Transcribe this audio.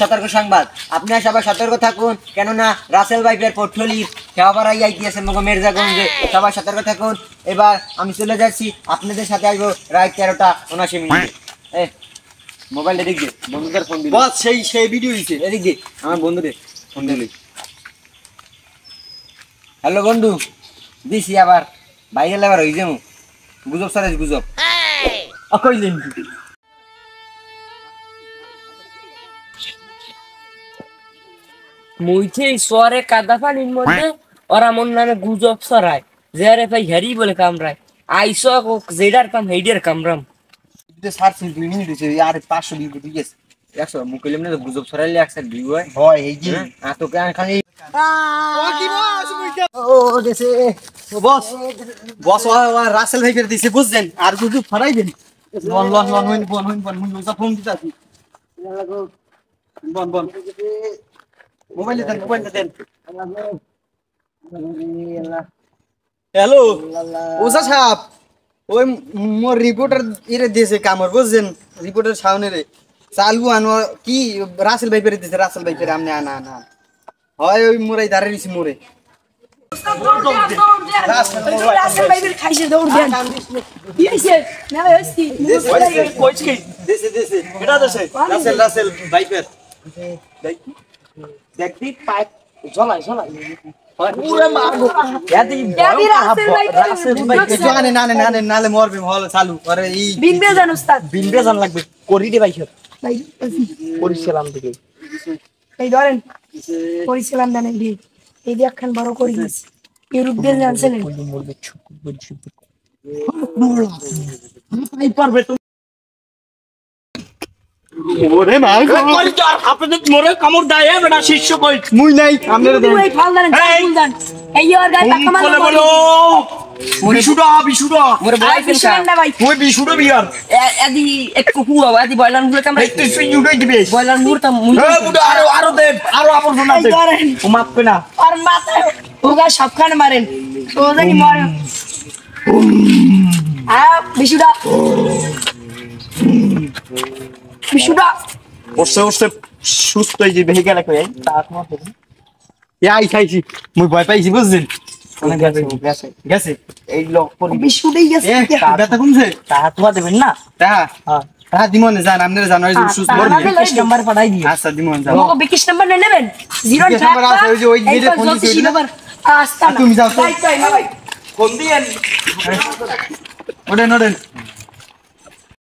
সতর্ক সংবাদ, আপনারা সবাই সতর্ক থাকুন, কেননা রাসেল ভাইয়ের পোর্টফোলিও খেওয়াপাড়ায় আইতেছে মির্জাগঞ্জে। সবাই সতর্ক থাকুন। এবার আমি চলে যাচ্ছি, আপনাদের সাথে আসবো রাত 13:79। মোবাইলটা এদিক দিয়ে, বন্ধুদের ফোন দিল। বস সেই ভিডিও দিছে, এদিক দিয়ে আমার বন্ধুদের ফোন দিল। হ্যালো বন্ধু, দিছি আবার বাইরে আবার হয়ে যাবো। গুজব সারে গুজব কইলেন মুইছে সোয়ারে কাদা পানির মধ্যে ওরা মন নামে গুজব ছড়ায় যে আরে ভাই হেরি বলে কামড়ায় আইসো যেডার কাম হেইডার কামড়াম সার্চ 2 মিনিট হয়েছে আর 500 ভিউ দিয়ে গেছে। 100 মুকলিম না গুজব ছড়াইলে 100 ভিউ হয়। হয় এই যে আর তো কেন খালি ও কি বস মুইটা ও গেছে বস বস রাসেল ভাই দিছে বুঝছেন, আর গুজব ছড়াইবেন। লন লন লন হইন বন মুই ওসা ফোন দিতাছি। বন মোবাইলে দেন হ্যালো ওসা সাহেব, ওই মোর রিপোর্টার ইরে দিয়েছে কামর বুঝছেন, রিপোর্টার সাউনেরে চালু আনো কি রাসেল ভাই পেরে দিয়েছে। রাসেল ভাই পেরে আমনে আনা আনা হয় ওই মোরাই দাঁড়িয়ে দিছি মোরে। রাসেল ভাইয়ের খাইছে দৌড় দেন কি হইছে না হইছি কইছি দেশে এটা দেশে রাসেল ভাই পের দেখবি পাইপ জ্বলাই পুরো মারবো এদি রাসেল ভাই জানে নালে মরবে হল চালু আরে এই বিনবে জান উস্তাদ বিনবে জান লাগবে করি দে ভাই ভাই পরিছিলাম থেকে এই ধরেন পরিছিলাম দেন এই যে একখান বড় করি গেছে ইউরোপ দিয়ে জানছেন মরবে ছুক বুঝছি পাইপ পারবে তো ওরে মা কই তো আপনি মোরে কামড় দায়ে বেটা শিষ্য কই মুই নাই আপনারে দেন এই ফাল দেন ফুল দেন এই ওর গায় টাকা মারো বলো বিশুডা মোরে বলাই ফিশান না ভাই ওই বিশুডা বিয়ার এদি একটু হুয়া এদি বয়লার মুরে কামড়াই তুই ইউডাই দিবে বয়লার মুরতা এ বুড়া আরো দেন আরো আপন শোনা দে ও মাপবে না আর মাথায় ওগা সবখানে মারেন ও জানি মারে বিশুদা ওসে সুস্থ হয়ে যাবে হে গেলে কই তা তোমার এই খাইছি মুই ভয় পাইছি বুঝছেন অনেক গেছে এই লোক পরি বিশুদাই গেছে ব্যথা কমছে তা তোমা দেবেন না তা হ্যাঁ দিমনে জান আপনারা জানাই সুস্থ বিকাশ নাম্বার পাঠাই দিই আচ্ছা দিমন যাও মোকে বিকাশ নাম্বার নেবেন 0 নাম্বার আছে ওই যে ওই যে ফোন দিছি নাম্বার আস্তা তুমি যাও তো ভাই ভাই ফোন দিয়েন ওডেন